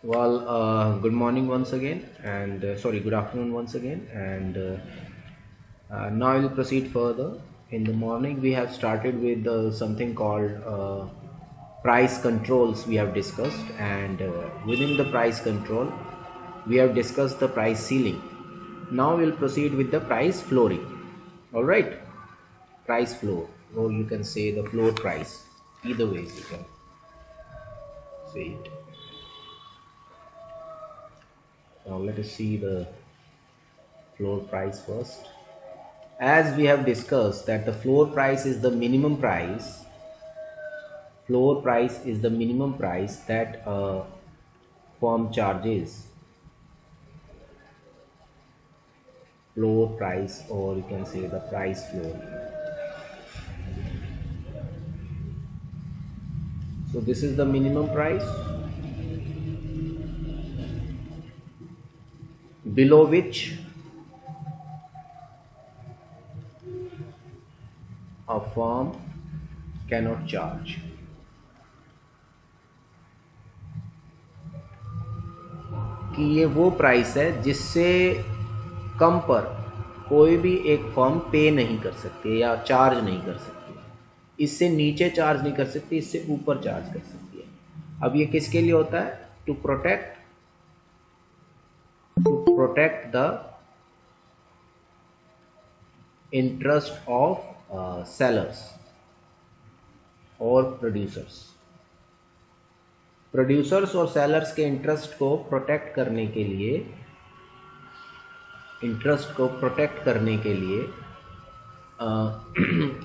Good morning once again, and good afternoon once again, and now I will proceed further. In the morning, we have started with something called price controls. We have discussed, and within the price control, we have discussed the price ceiling. Now we'll proceed with the price flooring. All right, price floor, or you can say the floor price. Either ways you can say it. Now let us see the floor price first. As we have discussed that the floor price is the minimum price, that a firm charges. Floor price, or you can say the price floor. So this is the minimum price below which a firm cannot charge. कि ये वो price है जिससे कम पर कोई भी एक firm पे नहीं कर सकती या चार्ज नहीं कर सकती। इससे नीचे चार्ज नहीं कर सकती, इससे ऊपर चार्ज कर सकती है। अब ये किसके लिए होता है? To protect the interest of sellers और प्रोड्यूसर्स और सेलर्स के इंटरेस्ट को प्रोटेक्ट करने के लिए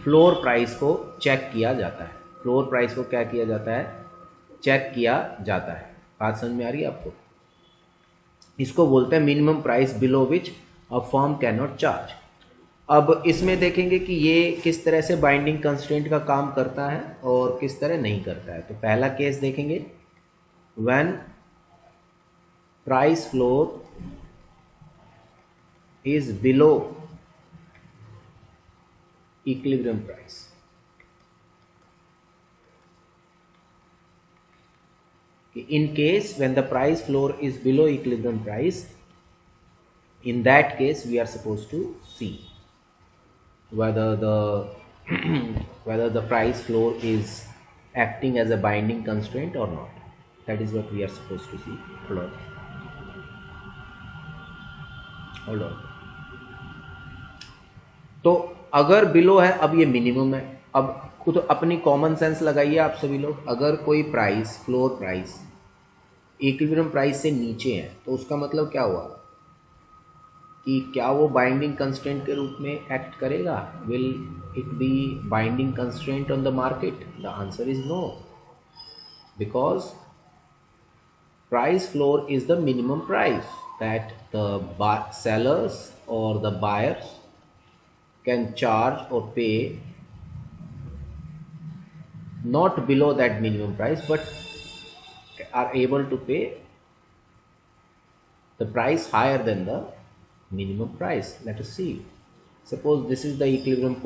फ्लोर प्राइस को चेक किया जाता है। फ्लोर प्राइस को क्या किया जाता है? चेक किया जाता है। बात समझ में आ रही है आपको? इसको बोलते हैं minimum price below which a firm can not charge. अब इसमें देखेंगे कि ये किस तरह से बाइंडिंग कंस्ट्रेंट का काम करता है और किस तरह नहीं करता है। तो पहला केस देखेंगे, when price floor is below equilibrium price. In case when the price floor is below equilibrium price, in that case we are supposed to see whether the price floor is acting as a binding constraint or not. That is what we are supposed to see. Hold on. तो अगर below है, अब ये minimum है। अब खुद अपनी common sense लगाइए आप सभी लोग। अगर कोई price, floor price equilibrium price से नीचे है तो उसका मतलब क्या हुआ कि क्या वो बाइंडिंग कंस्ट्रेंट के रूप में एक्ट करेगा? Will it be binding constraint on the market? The answer is no, because price floor is the minimum price that the sellers or the buyers can charge or pay not below that minimum price, but are able to pay the price higher than the minimum price. Let us see. Suppose this is the equilibrium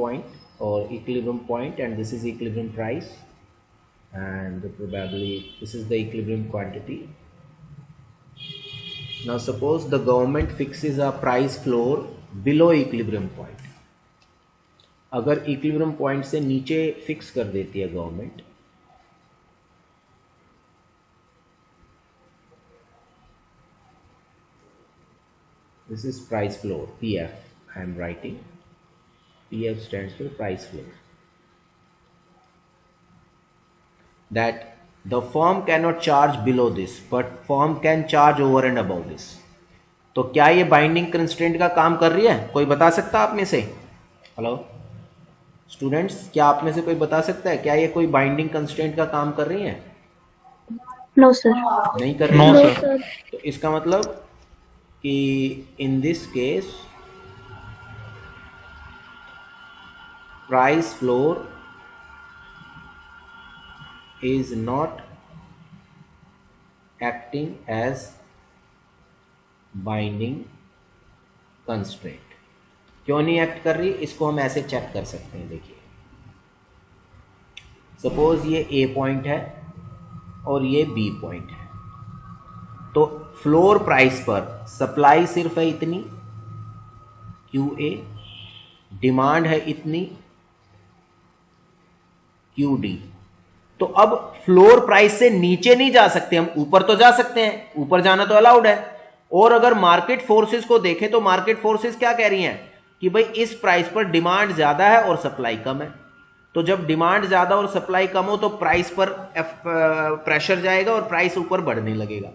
point and this is equilibrium price, and probably this is the equilibrium quantity. Now suppose the government fixes a price floor below equilibrium point. अगर equilibrium point से नीचे fix कर देती है government, this is price floor, PF I am writing. PF stands for price floor. That the firm cannot charge below this, but firm can charge over and above this. तो क्या ये binding constraint का काम कर रही है? कोई बता सकता आप में से? हेलो स्टूडेंट्स, क्या आप में से कोई बता सकता है क्या ये कोई बाइंडिंग कंस्ट्रेंट का काम कर रही है? No sir. नहीं कर रही है? सर। तो इसका मतलब कि in this case price floor is not acting as binding constraint. क्यों नहीं एक्ट कर रही? इसको हम ऐसे चेक कर सकते हैं। देखिए, सपोज ये ए पॉइंट है और ये बी पॉइंट है, तो फ्लोर प्राइस पर सप्लाई सिर्फ है इतनी QA, डिमांड है इतनी QD। तो अब फ्लोर प्राइस से नीचे नहीं जा सकते हम, ऊपर तो जा सकते हैं, ऊपर जाना तो अलाउड है। और अगर मार्केट फोर्सेस को देखें तो मार्केट फोर्सेस क्या कह रही हैं कि भाई इस प्राइस पर डिमांड ज्यादा है और सप्लाई कम है। तो जब डिमांड ज्यादा और सप्लाई कम हो तो प्राइस पर प्रेशर जाएगा और प्राइस ऊपर बढ़ने लगेगा।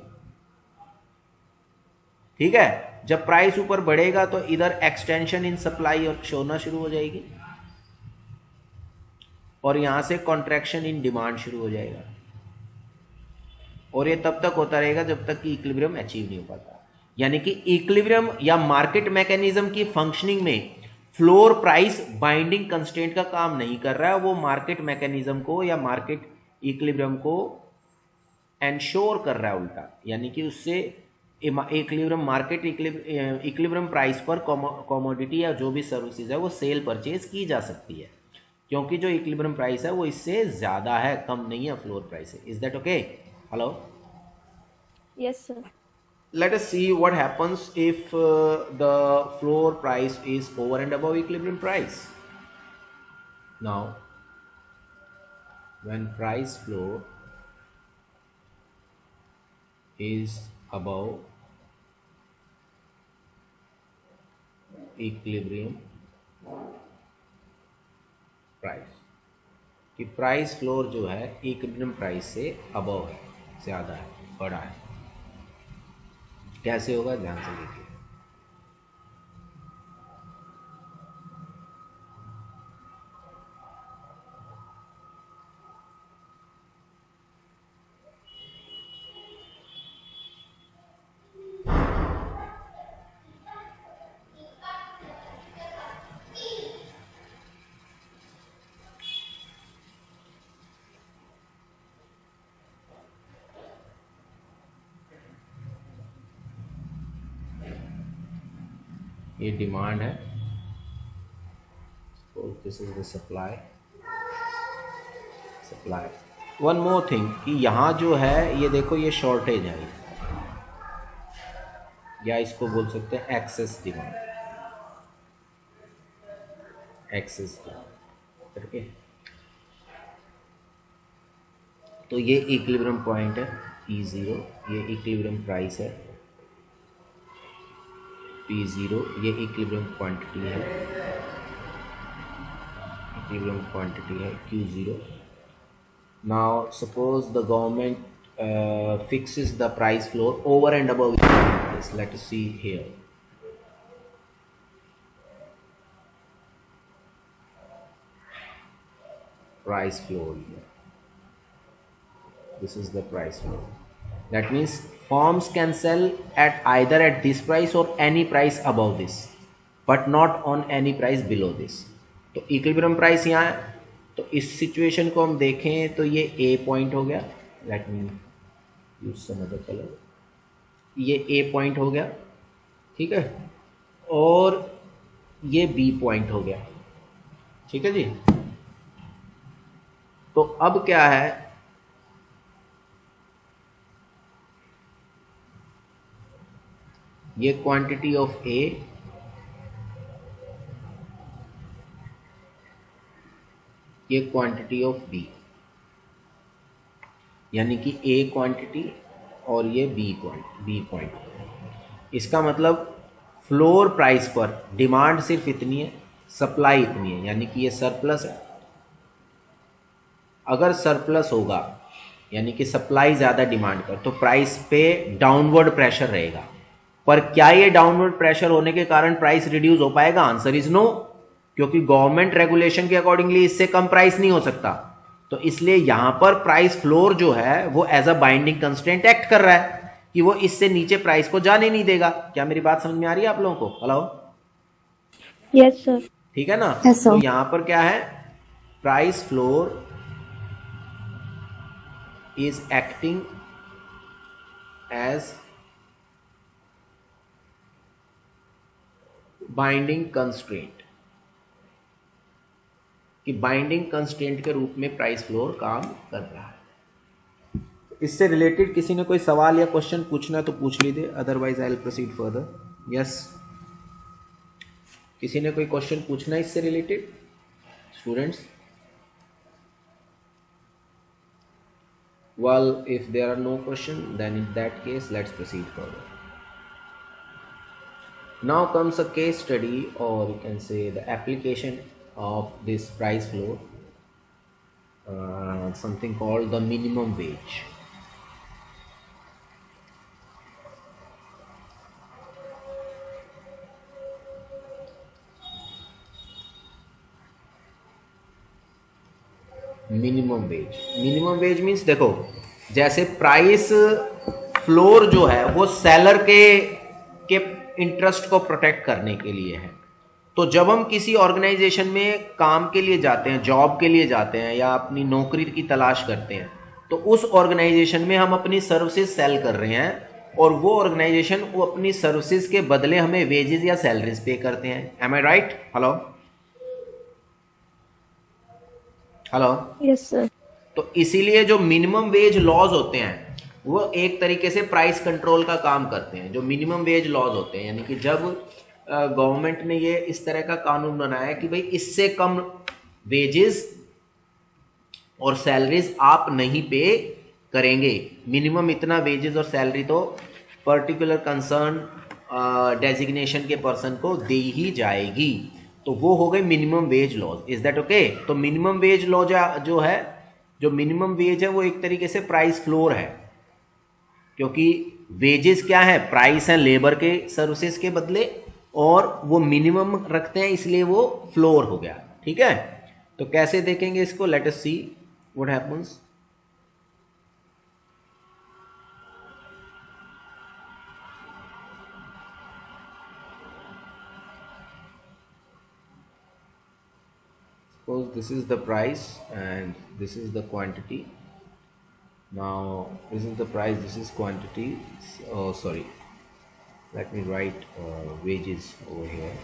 ठीक है, जब प्राइस ऊपर बढ़ेगा तो इधर एक्सटेंशन इन सप्लाई और होना शुरू हो जाएगी और यहां से कॉन्ट्रैक्शन इन डिमांड शुरू हो जाएगा। और ये तब तक होता रहेगा जब तक कि इक्विलिब्रियम अचीव नहीं हो पाता। यानी कि इक्विलिब्रियम या मार्केट मैकेनिज्म की फंक्शनिंग में फ्लोर प्राइस बाइंडिंग कंस्ट्रेंट का काम नहीं कर रहा है, वो मार्केट मैकेनिज्म को या मार्केट इक्विलिब्रियम को एंश्योर कर रहा है उल्टा। यानी कि उससे इक्विलिब्रियम मार्केट इक्विलिब्रियम प्राइस पर कमोडिटी या जो भी सर्विसेज है वो सेल परचेज की जा सकती है, क्योंकि जो इक्विलिब्रियम प्राइस है वो इससे ज़्यादा है, कम नहीं है फ्लोर प्राइस से। Is that okay? Hello? Yes, sir. Let us see what happens if the floor price is over and above equilibrium price. Now, when price floor is above equilibrium price, कि price floor जो है equilibrium price से above है, ज़्यादा है, बड़ा है। कैसे होगा ध्यान से देखिए। ये डिमांड है, this is the supply. One more thing कि यहाँ जो है ये देखो ये शॉर्टेज है, या इसको बोल सकते हैं एक्सेस डिमांड, करके। तो ये इक्विलिब्रियम पॉइंट है E0, ये इक्विलिब्रियम प्राइस है P0, ये इक्विलिब्रियम क्वांटिटी है Q0। Now suppose the government fixes the price floor over and above this. Let us see here. Price floor here. This is the price floor. That means firms can sell at either at this price or any price above this, but not on any price below this. तो equilibrium price यहाँ है, तो इस situation को हम देखें तो ये A पॉइंट हो गया, let me use some other colour, ये A पॉइंट हो गया, ठीक है, और ये B पॉइंट हो गया, ठीक है जी। तो अब क्या है, ये क्वांटिटी ऑफ A, ये क्वांटिटी ऑफ B, यानी कि A क्वांटिटी और ये B पॉइंट। इसका मतलब फ्लोर प्राइस पर डिमांड सिर्फ इतनी है, सप्लाई इतनी है, यानी कि ये सरप्लस है। अगर सरप्लस होगा यानी कि सप्लाई ज़्यादा डिमांड पर, तो प्राइस पे डाउनवर्ड प्रेशर रहेगा। पर क्या ये डाउनवर्ड प्रेशर होने के कारण प्राइस रिड्यूस हो पाएगा? आंसर इज नो, क्योंकि गवर्नमेंट रेगुलेशन के अकॉर्डिंगली इससे कम प्राइस नहीं हो सकता। तो इसलिए यहां पर प्राइस फ्लोर जो है वो as a binding constraint act कर रहा है कि वो इससे नीचे प्राइस को जाने नहीं देगा। क्या मेरी बात समझ में आ रही है आप लोगों को? हेलो? Yes, sir. ठीक है ना? Yes, sir. तो यहां पर क्या है, price floor is acting as binding constraint, कि बाइंडिंग कंस्ट्रेंट के रूप में प्राइस फ्लोर काम कर रहा है। इससे रिलेटेड किसी ने कोई सवाल या क्वेश्चन पूछना है तो पूछ लीजिए, otherwise I will proceed further. Yes, किसी ने कोई क्वेश्चन पूछना है इससे related students? Well, if there are no questions, then in that case, let's proceed further. Now comes a case study, or you can say the application of this price floor, something called the minimum wage. Minimum wage means देखो, जैसे price floor जो है वो seller के interest को protect करने के लिए है। तो जब हम किसी ऑर्गेनाइजेशन में काम के लिए जाते हैं, जॉब के लिए जाते हैं या अपनी नौकरी की तलाश करते हैं, तो उस ऑर्गेनाइजेशन में हम अपनी सर्विसेज सेल कर रहे हैं और वो ऑर्गेनाइजेशन वो अपनी सर्विसेज के बदले हमें वेजेस या सैलरीज पे करते हैं। Am I right? Hello hello, yes sir. तो इसीलिए जो मिनिमम वेज लॉज होते हैं वो एक तरीके से प्राइस कंट्रोल का काम करते हैं। जो मिनिमम वेज लॉज होते हैं, यानी कि जब गवर्नमेंट ने ये इस तरह का कानून बनाया कि भाई इससे कम वेजेस और सैलरीज आप नहीं पे करेंगे, मिनिमम इतना वेजेस और सैलरी तो पर्टिकुलर कंसर्न डेजिग्नेशन के पर्सन को दे ही जाएगी, तो वो हो गई minimum wage laws. Is that okay? तो मिनिमम वेज लॉ जो है, जो मिनिमम वेज है वो एक तरीके से प्राइस फ्लोर है, क्योंकि वेजेस क्या है, प्राइस है लेबर के सर्विसेज के बदले, और वो मिनिमम रखते हैं इसलिए वो फ्लोर हो गया। ठीक है, तो कैसे देखेंगे इसको? Late us see what happens. Suppose this is the price and this is the quantity. Now this is the price, this is quantity. Oh sorry, let me write wages over here.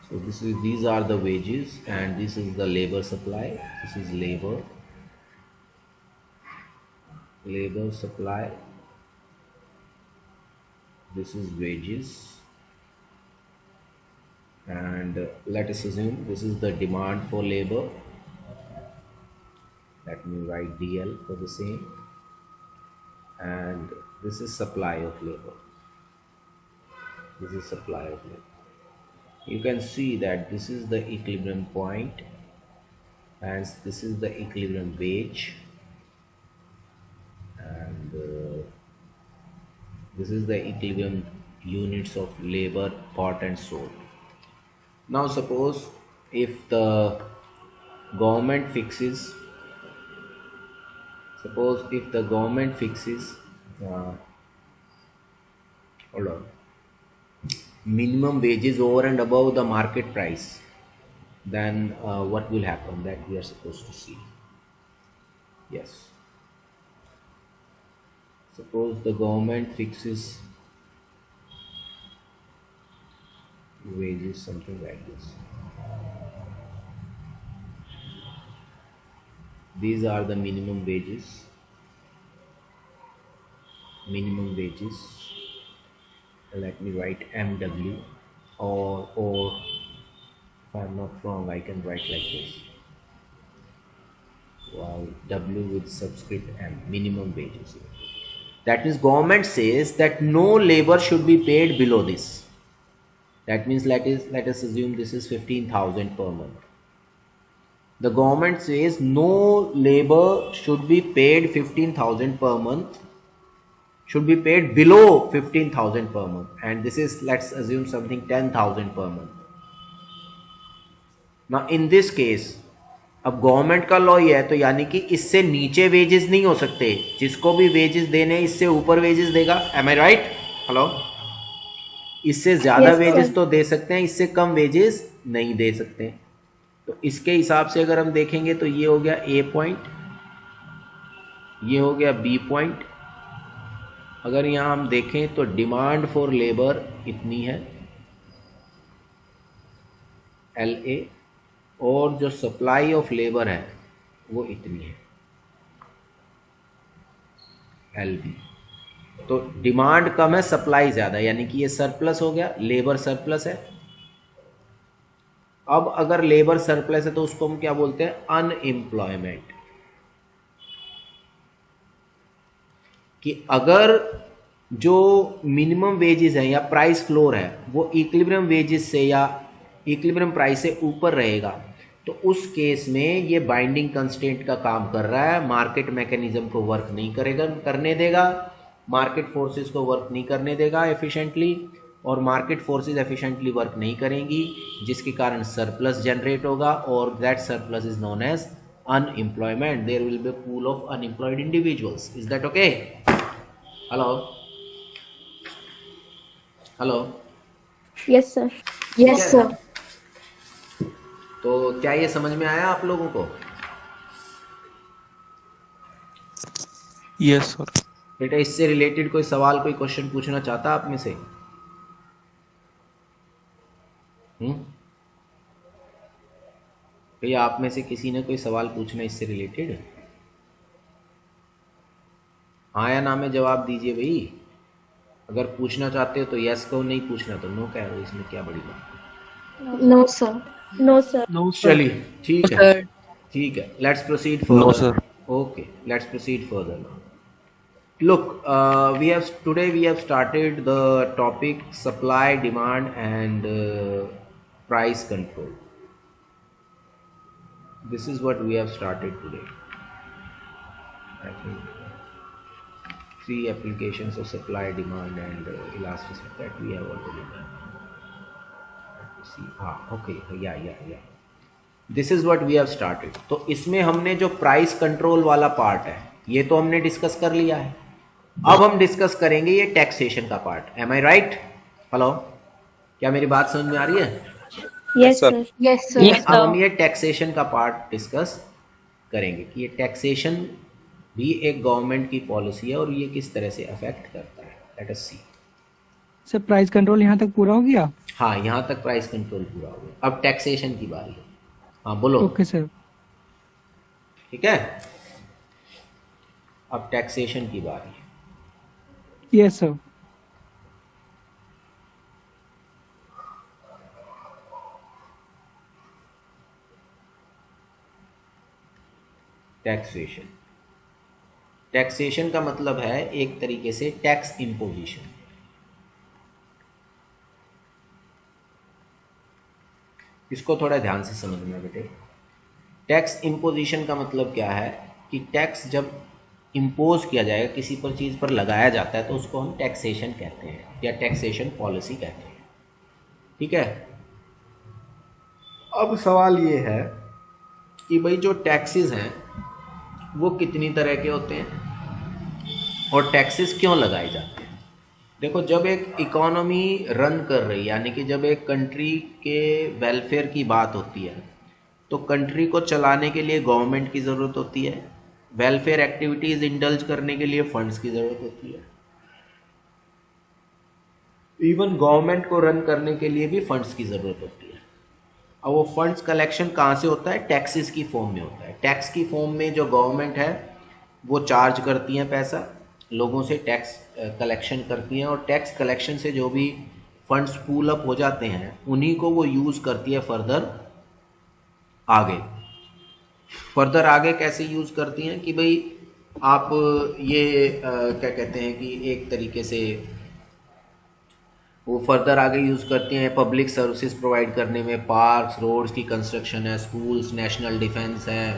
So these are the wages and this is the labor supply. This is labor supply. This is wages, and let us assume this is the demand for labor. Let me write DL for the same, and this is supply of labor. This is supply of labor. You can see that this is the equilibrium point and this is the equilibrium wage, and this is the equilibrium units of labor bought and sold. Now suppose if the government fixes, hold on, minimum wages over and above the market price, then what will happen, that we are supposed to see. Yes, suppose the government fixes wages something like this. These are the minimum wages. Let me write MW, or if I'm not wrong I can write like this. Wow, W with subscript M, minimum wages. That means government says that no labor should be paid below this. That means let us assume this is 15,000 per month. The government says no labor should be paid 15,000 per month, should be paid below 15,000 per month, and this is, let's assume something 10,000 per month. Now in this case, अब government का law ये है, तो यानी कि इससे नीचे wages नहीं हो सकते, जिसको भी वेजेस देने इससे ऊपर वेजेस देगा। M I right? हेलो, इससे ज्यादा वेजेस तो दे सकते हैं, इससे कम वेजेस नहीं दे सकते। तो इसके हिसाब से अगर हम देखेंगे तो ये हो गया ए पॉइंट, ये हो गया बी पॉइंट। अगर यहाँ हम देखें तो डिमांड फॉर लेबर इतनी है LA, और जो सप्लाई ऑफ लेबर है वो इतनी है LB। तो डिमांड कम है, सप्लाई ज़्यादा, यानी कि ये सरप्लस हो गया, लेबर सरप्लस है। अब अगर लेबर सरप्लस है तो उसको हम क्या बोलते हैं? अनएम्प्लॉयमेंट। कि अगर जो मिनिमम वेजेस है या प्राइस फ्लोर है वो इक्विलिब्रियम वेजेस से या इक्विलिब्रियम प्राइस से ऊपर रहेगा, तो उस केस में ये बाइंडिंग कंस्ट्रेंट का काम कर रहा है, मार्केट मैकेनिज्म को वर्क नहीं करेगा, करने देगा, मार्केट फोर्सेस को वर्क नहीं करने देगा एफिशिएंटली, और मार्केट फोर्सेस एफिशिएंटली वर्क नहीं करेंगी, जिसके कारण सरप्लस जनरेट होगा, और that surplus is known as unemployment. There will be pool of unemployed individuals. Is that okay? Hello hello, Yes, sir. Yes, sir. तो क्या ये समझ में आया आप लोगों को? Yes sir. बेटा इससे रिलेटेड कोई सवाल, कोई क्वेश्चन पूछना चाहता आप में से? भैया आप में से किसी ने कोई सवाल पूछना इससे रिलेटेड? हाँ या ना में जवाब दीजिए भाई। अगर पूछना चाहते हो तो यस कहो, नहीं पूछना तो नो कह रहे हो, इसमें क्या बड़ी बात? No, sir. No, sir. No चलिए ठीक है, ठीक है, let's proceed no further. Sir. Okay, let's proceed further now. Look, today we have started the topic supply, demand, and price control. This is what we have started today. I think 3 applications of supply, demand, and elasticity that we have already done. Let me see. Okay, yeah. This is what we have started. तो इसमें हमने जो price control वाला part है ये तो हमने discuss कर लिया है। अब हम डिस्कस करेंगे ये टैक्सेशन का part. M I right? Hello, क्या मेरी बात समझ में आ रही है? Yes, sir. sir. Yes, sir. Yes, अब हम sir. ये टैक्सेशन का पार्ट डिस्कस करेंगे कि ये टैक्सेशन भी एक गवर्नमेंट की पॉलिसी है और ये किस तरह से अफेक्ट करता है। लेट अस सी। सर प्राइस कंट्रोल यहाँ तक पूरा हो गया? हाँ, यहाँ तक प्राइस कंट्रोल पूरा हो गया, अब टैक्सेशन की बारी है। हाँ बोलो। Okay sir. ठीक है, अब टैक्सेशन की बारी है। Yes sir. टैक्सेशन, टैक्सेशन का मतलब है एक तरीके से टैक्स इम्पोजिशन। इसको थोड़ा ध्यान से समझना बेटे। टैक्स इम्पोजिशन का मतलब क्या है कि टैक्स जब इम्पोज किया जाएगा, किसी पर चीज़ पर लगाया जाता है, तो उसको हम टैक्सेशन कहते हैं या टैक्सेशन पॉलिसी कहते हैं। ठीक है, अब सवाल ये है कि भाई जो टैक्सेस हैं वो कितनी तरह के होते हैं और टैक्सेस क्यों लगाए जाते हैं। देखो, जब एक इकोनॉमी रन कर रही है, यानी कि जब एक कंट्री के वेलफेयर की बात होती है, तो कंट्री को चलाने के लिए गवर्नमेंट की ज़रूरत होती है, वेलफेयर एक्टिविटीज़ इंडल्ज करने के लिए फंड्स की ज़रूरत होती है, इवन गवर्नमेंट को रन करने के लिए भी फंड्स की ज़रूरत होती है। अब वो फंड्स कलेक्शन कहाँ से होता है? टैक्सेस की फॉर्म में होता है। टैक्स की फॉर्म में जो गवर्नमेंट है वो चार्ज करती हैं पैसा, लोगों से टैक्स कलेक्शन करती हैं, और टैक्स कलेक्शन से जो भी फंड्स पूल अप हो जाते हैं उन्हीं को वो यूज़ करती है फर्दर आगे। फर्दर आगे कैसे यूज़ करती हैं कि भाई आप ये क्या कहते हैं कि एक तरीके से वो फर्दर आगे यूज़ करती हैं पब्लिक सर्विसेज प्रोवाइड करने में। पार्क्स, रोड्स की कंस्ट्रक्शन है, स्कूल्स, नेशनल डिफेंस है,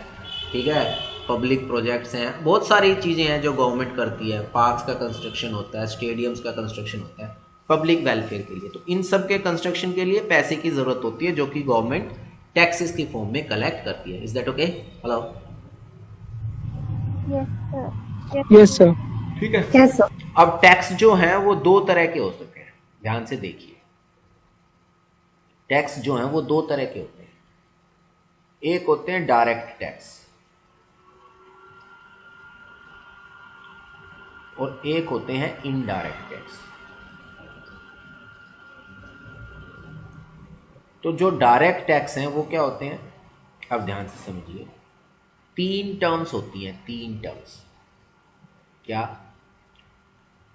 ठीक है, पब्लिक प्रोजेक्ट्स हैं, बहुत सारी चीज़ें हैं जो गवर्नमेंट करती है। पार्क्स का कंस्ट्रक्शन होता है, स्टेडियम्स का कंस्ट्रक्शन होता है पब्लिक वेलफेयर के लिए। तो इन सब के कंस्ट्रक्शन के लिए पैसे की ज़रूरत होती है जो कि गवर्नमेंट टैक्सेस की फॉर्म में कलेक्ट करती है। Is that okay? Hello, Yes, sir. Yes sir. ठीक है। Yes, sir. अब टैक्स जो है वो दो तरह के हो सकते हैं, ध्यान से देखिए। टैक्स जो है वो दो तरह के होते हैं। एक होते हैं डायरेक्ट टैक्स और एक होते हैं इनडायरेक्ट टैक्स। तो जो डायरेक्ट टैक्स हैं वो क्या होते हैं, अब ध्यान से समझिए। तीन टर्म्स होती हैं, तीन टर्म्स। क्या?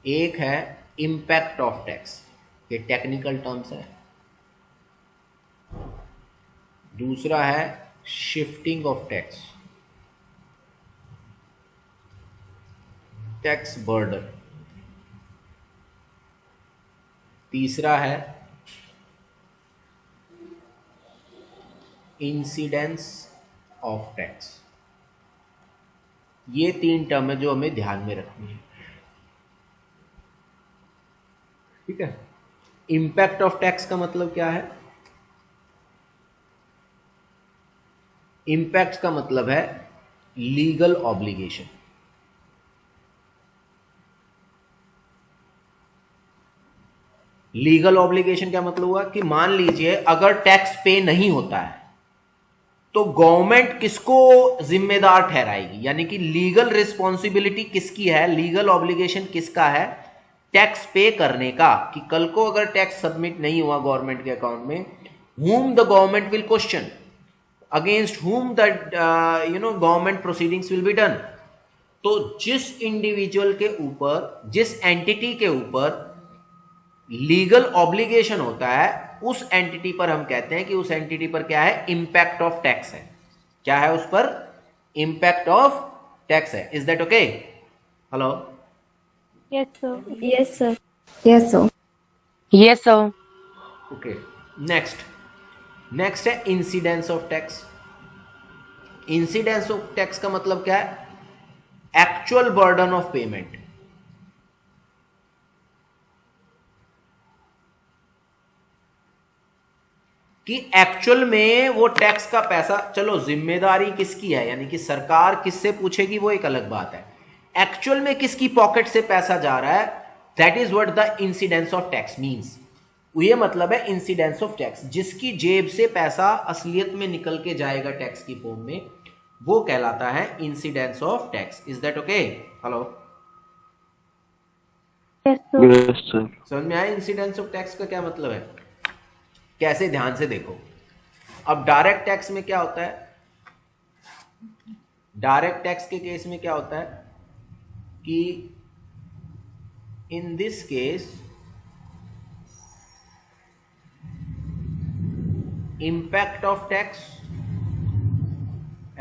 एक है इम्पैक्ट ऑफ टैक्स, ये टेक्निकल टर्म्स है। दूसरा है shifting of tax, tax burden. तीसरा है इंसिडेंस ऑफ टैक्स। ये तीन टर्म है जो हमें ध्यान में रखनी है, ठीक है। इम्पैक्ट ऑफ टैक्स का मतलब क्या है? इम्पैक्ट का मतलब है लीगल ऑब्लिगेशन। लीगल ऑब्लिगेशन क्या मतलब हुआ कि मान लीजिए अगर टैक्स पे नहीं होता है तो गवर्नमेंट किसको जिम्मेदार ठहराएगी, यानी कि लीगल रिस्पॉन्सिबिलिटी किसकी है, लीगल ऑब्लिगेशन किसका है टैक्स पे करने का। कि कल को अगर टैक्स सबमिट नहीं हुआ गवर्नमेंट के अकाउंट में, whom the government will question, against whom that government proceedings will be done। तो जिस इंडिविजुअल के ऊपर, जिस एंटिटी के ऊपर लीगल ऑब्लिगेशन होता है, उस एंटिटी पर हम कहते हैं कि उस एंटिटी पर क्या है, इंपैक्ट ऑफ टैक्स है। क्या है उस पर? इंपैक्ट ऑफ टैक्स है। Is that okay? Hello? Yes, sir. Yes, sir. Yes, sir. Yes, sir. Okay, next है incidence of tax. Incidence of tax का मतलब क्या है? Actual burden of payment. कि एक्चुअल में वो टैक्स का पैसा, चलो जिम्मेदारी किसकी है, यानी कि सरकार किससे पूछेगी वो एक अलग बात है, एक्चुअल में किसकी पॉकेट से पैसा जा रहा है, that is what the incidence of tax means. ये मतलब है इंसिडेंस ऑफ टैक्स, जिसकी जेब से पैसा असलियत में निकल के जाएगा टैक्स की फॉर्म में, वो कहलाता है incidence of tax. Is that okay? Hello? Yes, sir. Yes, sir. समझ में आया इंसिडेंस ऑफ टैक्स का क्या मतलब है? कैसे, ध्यान से देखो। अब डायरेक्ट टैक्स में क्या होता है? डायरेक्ट टैक्स के केस में क्या होता है कि in this case impact of tax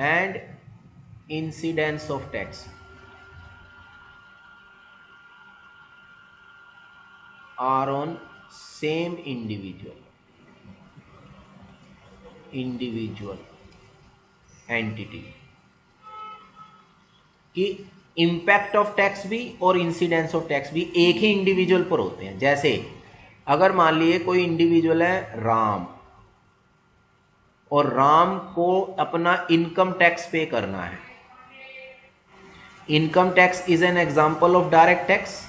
and incidence of tax are on same individual entity। कि इम्पैक्ट ऑफ टैक्स भी और इंसिडेंस ऑफ टैक्स भी एक ही इंडिविजुअल पर होते हैं। जैसे अगर मान लिए कोई इंडिविजुअल है राम, और राम को अपना इनकम टैक्स पे करना है। Income tax is an example of direct tax.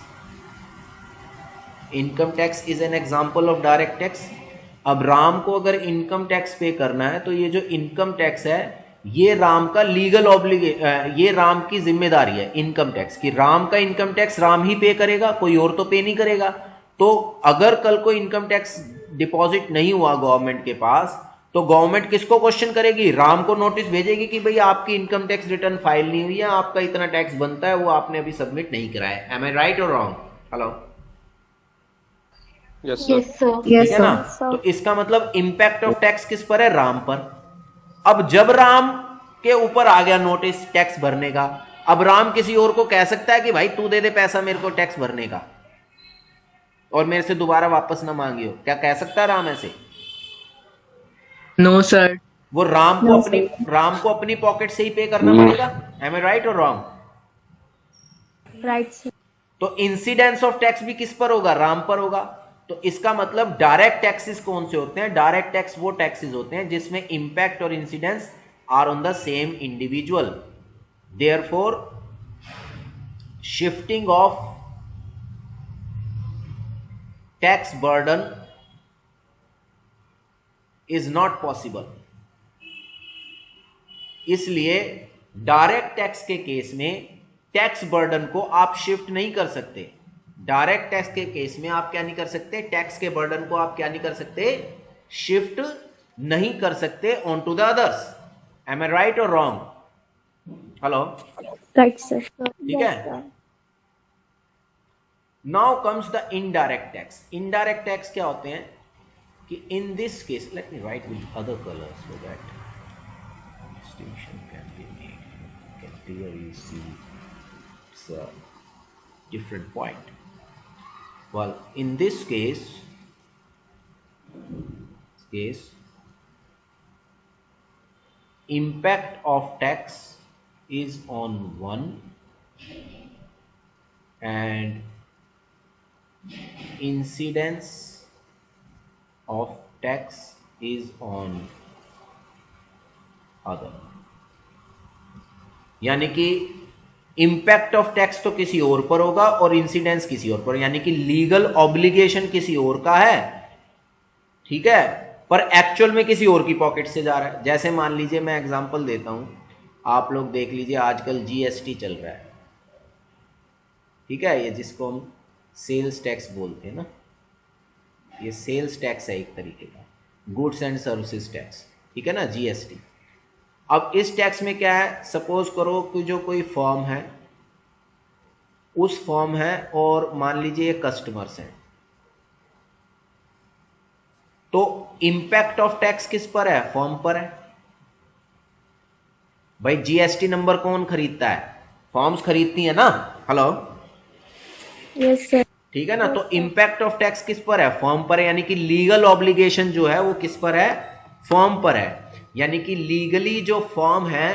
Income tax is an example of direct tax. अब राम को अगर इनकम टैक्स पे करना है तो ये जो इनकम टैक्स है ये राम का लीगल ये राम की जिम्मेदारी है इनकम टैक्स की। राम का इनकम टैक्स राम ही पे करेगा, कोई और तो पे नहीं करेगा। तो अगर कल को इनकम टैक्स डिपॉजिट नहीं हुआ गवर्नमेंट के पास तो गवर्नमेंट किसको क्वेश्चन करेगी? राम को नोटिस भेजेगी कि भाई आपकी इनकम टैक्स रिटर्न फाइल नहीं हुई है, आपका इतना टैक्स बनता है वो आपने अभी सबमिट नहीं कराया है। एम आई राइट और wrong? Hello? Yes, sir. Yes, sir. Yes, ठीक है ना? sir. तो इसका मतलब इंपैक्ट ऑफ टैक्स किस पर है? राम पर। अब जब राम के ऊपर आ गया नोटिस टैक्स भरने का, अब राम किसी और को कह सकता है कि भाई तू दे दे पैसा मेरे को टैक्स भरने का और मेरे से दोबारा वापस ना मांगियो? क्या कह सकता है राम ऐसे? No, sir. वो राम को अपनी पॉकेट से ही पे करना पड़ेगा। एम आई राइट और रॉन्ग? Right, sir. तो इंसिडेंस ऑफ टैक्स भी किस पर होगा? राम पर होगा। तो इसका मतलब डायरेक्ट टैक्सेस कौन से होते हैं? डायरेक्ट टैक्स वो टैक्सेस होते हैं जिसमें इंपैक्ट और incidence are on the same individual. Therefore shifting of tax burden is not possible. इसलिए डायरेक्ट टैक्स के केस में टैक्स बर्डन को आप शिफ्ट नहीं कर सकते। डायरेक्ट टैक्स के केस में आप क्या नहीं कर सकते? टैक्स के बर्डन को आप क्या नहीं कर सकते? शिफ्ट नहीं कर सकते on to the others. Am I right और रॉन्ग? Hello, Right, sir. ठीक है। Now comes the indirect tax. Indirect tax क्या होते हैं कि in this case, let me write with other colours so that distinction can be made, you can clearly see it's a different point. Well, in this case impact of tax is on one and incidence of tax is on other। यानी कि impact of tax तो किसी और पर होगा और incidence किसी और पर, यानी कि लीगल ऑब्लिगेशन किसी और का है, ठीक है, पर एक्चुअल में किसी और की पॉकेट से जा रहा है। जैसे मान लीजिए, मैं एग्जांपल देता हूं, आप लोग देख लीजिए, आजकल जीएसटी चल रहा है, ठीक है, ये जिसको हम सेल्स टैक्स बोलते हैं ना, ये सेल्स टैक्स है एक तरीके का, गुड्स एंड सर्विसेज टैक्स, ठीक है ना, जीएसटी। अब इस टैक्स में क्या है, सपोज करो कि जो कोई फॉर्म है, उस फॉर्म है और मान लीजिए ये कस्टमर्स हैं, तो इंपैक्ट ऑफ टैक्स किस पर है, फॉर्म पर है। भाई जीएसटी नंबर कौन खरीदता है, फॉर्म्स खरीदती है ना, हेलो, Yes, sir. ठीक है ना। तो इंपैक्ट ऑफ टैक्स किस पर है, फॉर्म पर है, यानी कि लीगल ऑब्लिगेशन जो है वो किस पर है, फॉर्म पर है। यानी कि लीगली जो फॉर्म है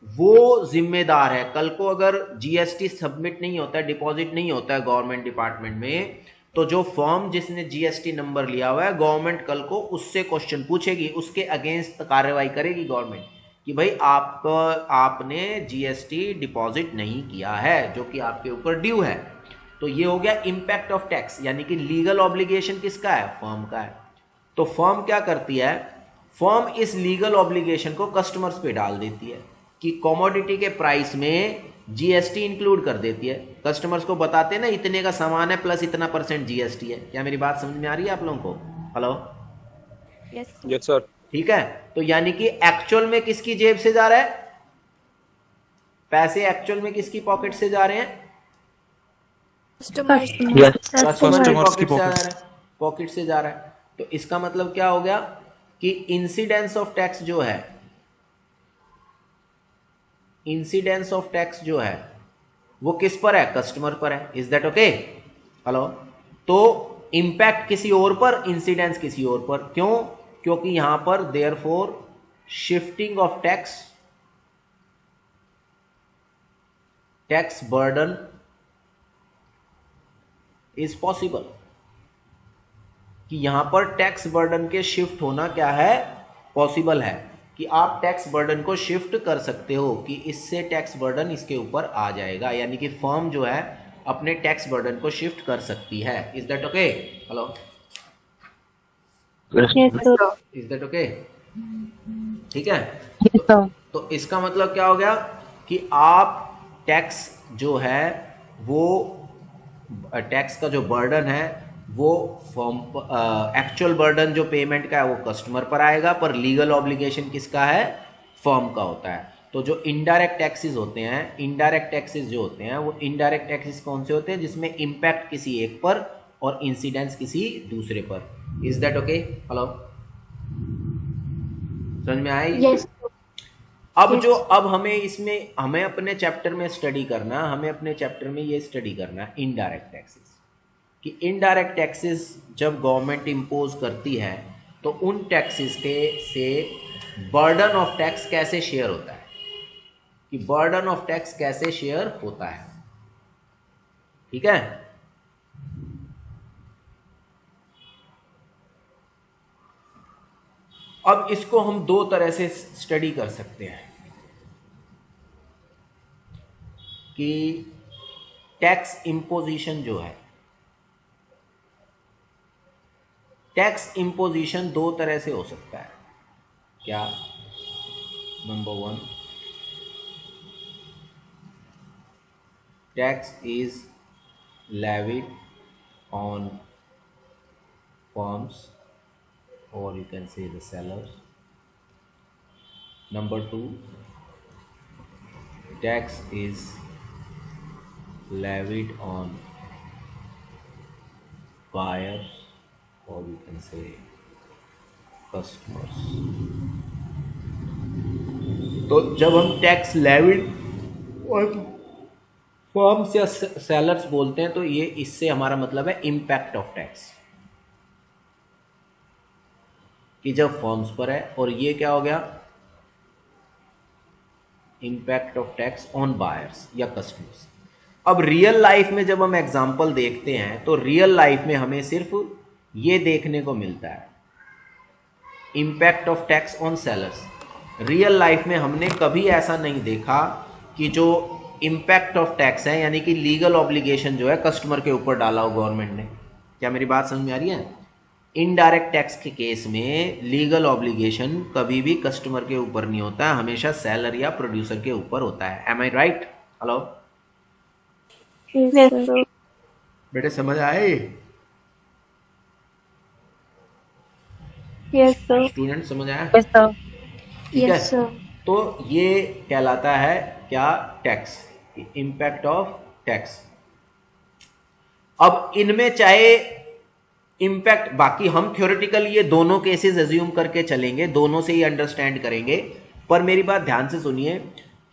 वो जिम्मेदार है। कल को अगर जीएसटी सबमिट नहीं होता है, डिपॉजिट नहीं होता है गवर्नमेंट डिपार्टमेंट में, तो जो फॉर्म जिसने जीएसटी नंबर लिया हुआ है, गवर्नमेंट कल को उससे क्वेश्चन पूछेगी, उसके अगेंस्ट कार्रवाई करेगी गवर्नमेंट कि भाई आपने जीएसटी डिपॉजिट नहीं किया है, जो कि आपके ऊपर ड्यू है। तो ये हो गया इंपैक्ट ऑफ टैक्स, यानी कि लीगल ऑब्लिगेशन किसका है, फर्म का है। तो फर्म क्या करती है, फर्म इस लीगल ऑब्लिगेशन को कस्टमर्स पे डाल देती है कि कमोडिटी के प्राइस में जीएसटी इंक्लूड कर देती है। कस्टमर्स को बताते हैं ना, इतने का सामान है प्लस इतना % जीएसटी है। क्या मेरी बात समझ में आ रही है आप लोगों को, hello? Yes, sir. Yes sir. ठीक है, तो यानी कि एक्चुअल में किसकी जेब से जा रहा है, पैसे एक्चुअल में किसकी पॉकेट से जा रहे हैं, Customer. कस्टमर की पॉकेट से जा रहा है। तो इसका मतलब क्या हो गया कि इंसिडेंस ऑफ टैक्स जो है, इंसिडेंस ऑफ टैक्स जो है वो किस पर है, कस्टमर पर है। Is that okay, hello? तो इंपैक्ट किसी और पर, इंसिडेंस किसी और पर। क्यों? क्योंकि यहां पर therefore shifting of tax burden is possible, कि यहां पर टैक्स बर्डन के शिफ्ट होना क्या है, पॉसिबल है, कि आप टैक्स बर्डन को शिफ्ट कर सकते हो, कि इससे टैक्स बर्डन इसके ऊपर आ जाएगा। यानी कि फर्म जो है अपने टैक्स बर्डन को शिफ्ट कर सकती है। Is that okay, hello? Yes, sir. Is that okay, ठीक है। Yes, sir. तो इसका मतलब क्या हो गया कि आप टैक्स जो है वो, टैक्स का जो बर्डन है वो फॉर्म, एक्चुअल बर्डन जो पेमेंट का है वो कस्टमर पर आएगा, पर लीगल ऑब्लिगेशन किसका है, फर्म का होता है। तो जो इनडायरेक्ट टैक्सेस होते हैं, इनडायरेक्ट टैक्सेस जो होते हैं वो इनडायरेक्ट टैक्सेस कौन से होते हैं, जिसमें इंपैक्ट किसी एक पर और इंसिडेंस किसी दूसरे पर। Is that okay, hello? समझ में आई? Yes. अब हमें इसमें, हमें अपने चैप्टर में स्टडी करना, हमें अपने चैप्टर में ये स्टडी करना है इनडायरेक्ट टैक्सेस, कि इनडायरेक्ट टैक्सेस जब गवर्नमेंट इम्पोज करती है तो उन टैक्सेस के से बर्डन ऑफ टैक्स कैसे शेयर होता है, कि बर्डन ऑफ टैक्स कैसे शेयर होता है, ठीक है। अब इसको हम दो तरह से स्टडी कर सकते हैं कि टैक्स इम्पोजिशन जो है, टैक्स इम्पोजिशन दो तरह से हो सकता है। क्या? Number 1, tax is levied on firms, or you can say the sellers. Number 2, tax is levied on buyers, or we can say customers. तो जब हम टैक्स लेविड और फर्म्स या सेलर्स बोलते हैं तो ये इससे हमारा मतलब है इम्पैक्ट ऑफ टैक्स, कि जब फर्म्स पर है, और ये क्या हो गया, impact of tax on buyers या कस्टमर्स। अब रियल लाइफ में जब हम एग्जांपल देखते हैं तो रियल लाइफ में हमें सिर्फ ये देखने को मिलता है, impact of tax on sellers. Real life में हमने कभी ऐसा नहीं देखा कि जो इम्पैक्ट ऑफ टैक्स है, यानी कि लीगल ऑब्लिगेशन जो है कस्टमर के ऊपर डाला हो गवर्नमेंट ने। क्या मेरी बात समझ में आ रही है? इनडायरेक्ट टैक्स के केस में लीगल ऑब्लिगेशन कभी भी कस्टमर के ऊपर नहीं होता है, हमेशा सेलर या प्रोड्यूसर के ऊपर होता है। Am I right? Hello Yes, sir. बेटे, समझ आए? Yes, sir. स्टूडेंट समझ आया? Yes, sir. ठीक है? Yes, sir. तो ये कहलाता है क्या? Tax, impact of tax. अब इनमें चाहे इम्पैक्ट, बाकी हम थ्योरेटिकल ये दोनों केसेस एज्यूम करके चलेंगे, दोनों से ही अंडरस्टैंड करेंगे, पर मेरी बात ध्यान से सुनिए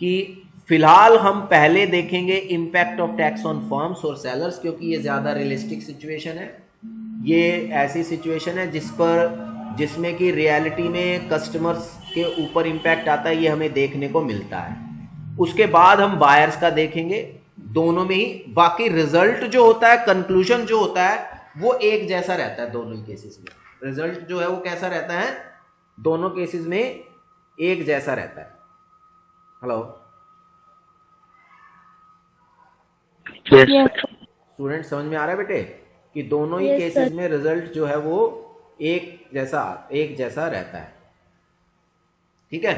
कि फिलहाल हम पहले देखेंगे impact of tax on firms और सेलर्स, क्योंकि ये ज्यादा रियलिस्टिक सिचुएशन है। ये ऐसी सिचुएशन है जिसमें कि रियलिटी में कस्टमर्स के ऊपर इम्पैक्ट आता है, ये हमें देखने को मिलता है। उसके बाद हम बायर्स का देखेंगे, दोनों में ही। बाकी रिजल्ट जो होता है, कंक्लूजन जो होता है, वो एक जैसा रहता है दोनों ही केसेस में। रिजल्ट जो है वो कैसा रहता है? दोनों केसेस में एक जैसा रहता है। Hello Yes. Yes. स्टूडेंट, समझ में आ रहा है बेटे कि दोनों ही Yes, केसेस sir. में रिजल्ट जो है वो एक जैसा रहता है। ठीक है?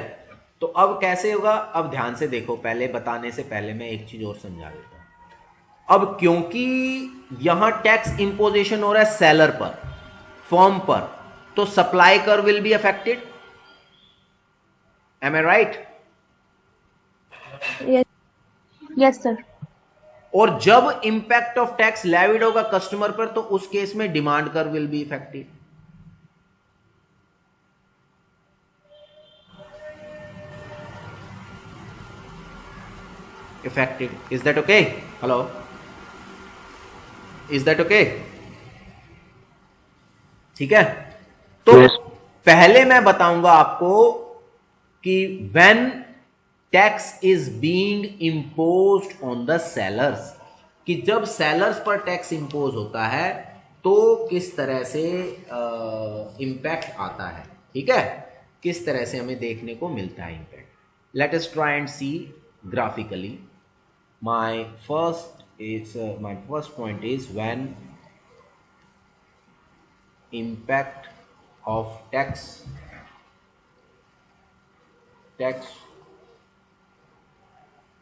तो अब कैसे होगा? अब ध्यान से देखो, पहले बताने से पहले मैं एक चीज और समझा देता हूं। अब क्योंकि यहां टैक्स इंपोजिशन हो रहा है सेलर पर, फर्म पर, तो supply curve will be affected. Am I right? Yes. Yes, sir. और जब इंपैक्ट ऑफ टैक्स लेविड होगा कस्टमर पर, तो उस केस में demand curve will be affected. Is that okay? Hello? Is that okay? ठीक है? तो Yes. पहले मैं बताऊंगा आपको कि when tax is being imposed on the sellers, कि जब sellers पर टैक्स इंपोज होता है तो किस तरह से इम्पैक्ट आता है। ठीक है? किस तरह से हमें देखने को मिलता है impact. Let us try and see graphically. My first point is when impact of tax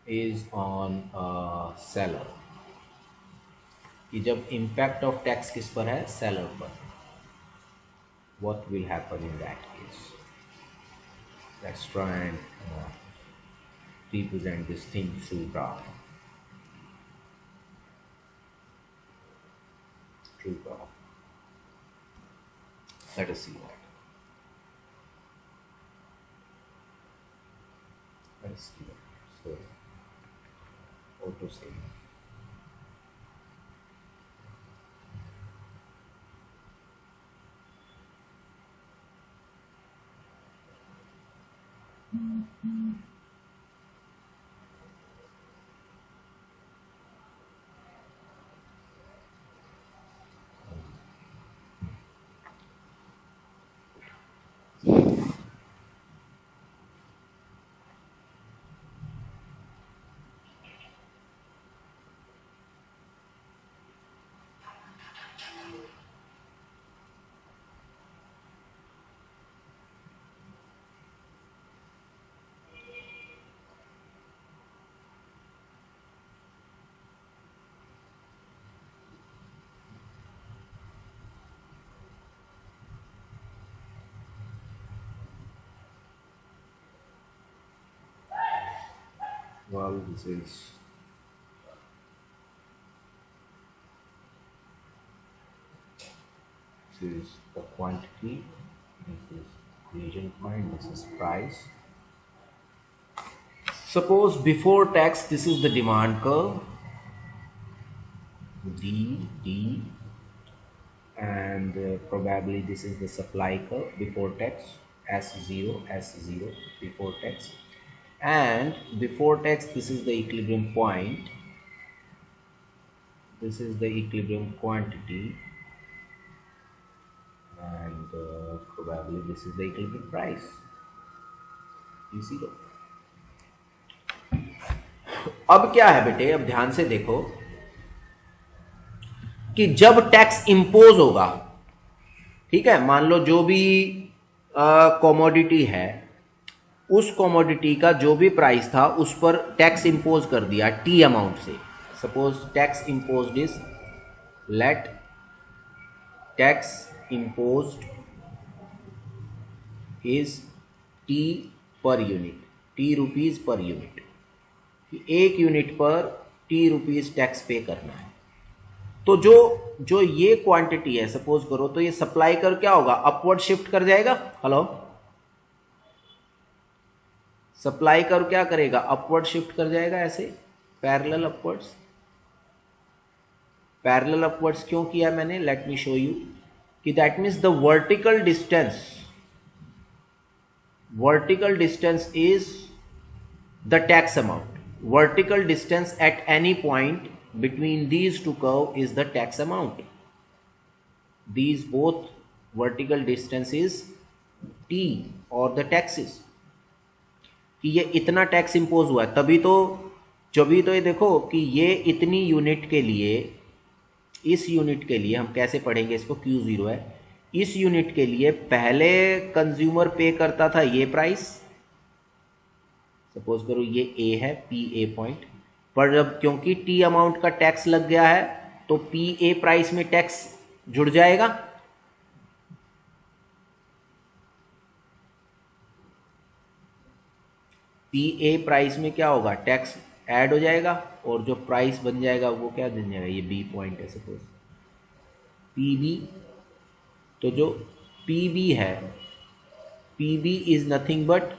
is on seller, कि जब impact of tax किस पर है? seller पर। What will happen in that case? Let's try and represent this thing through graph. Let us see that. Let's see that. So, auto save. well, this is the quantity, this is region point, this is price. Suppose before tax, this is the demand curve, D, and probably this is the supply curve before tax, S0 before tax, and before tax this is the equilibrium point, this is the equilibrium quantity, and probably this is the equilibrium price, E0. अब क्या है बेटे, अब ध्यान से देखो कि जब टैक्स इंपोज होगा, ठीक है, मान लो जो भी कमोडिटी है, उस कमोडिटी का जो भी प्राइस था उस पर टैक्स इंपोज कर दिया टी अमाउंट से. Suppose tax imposed is, let tax imposed is T per unit, T rupees per unit, एक यूनिट पर टी रुपीज टैक्स पे करना है. तो जो ये क्वांटिटी है, सपोज करो, तो ये सप्लाई कर क्या होगा, अपवर्ड शिफ्ट कर जाएगा. हेलो, सप्लाई कर क्या करेगा, अपवर्ड शिफ्ट कर जाएगा, ऐसे पैरेलल अपवर्ड्स. पैरेलल अपवर्ड्स क्यों किया मैंने, लेट मी शो यू, कि that means the vertical distance is the tax amount. Vertical distance at any point between these two curve is the tax amount. These both vertical distance is T or the taxes. कि ये इतना tax impose हुआ है, तभी तो ये देखो कि ये इतनी यूनिट के लिए, इस यूनिट के लिए हम कैसे पढ़ेंगे इसको, Q0 है, इस यूनिट के लिए पहले कंज्यूमर पे करता था ये प्राइस, सपोज करो ये ए है, पी ए पॉइंट, पर जब क्योंकि टी अमाउंट का टैक्स लग गया है तो पी ए प्राइस में टैक्स जुड़ जाएगा. पी ए प्राइस में क्या होगा, टैक्स ऐड हो जाएगा, और जो प्राइस बन जाएगा वो क्या बन जाएगा, ये बी पॉइंट है, सपोज पी बी. तो जो पी बी है, P B is nothing but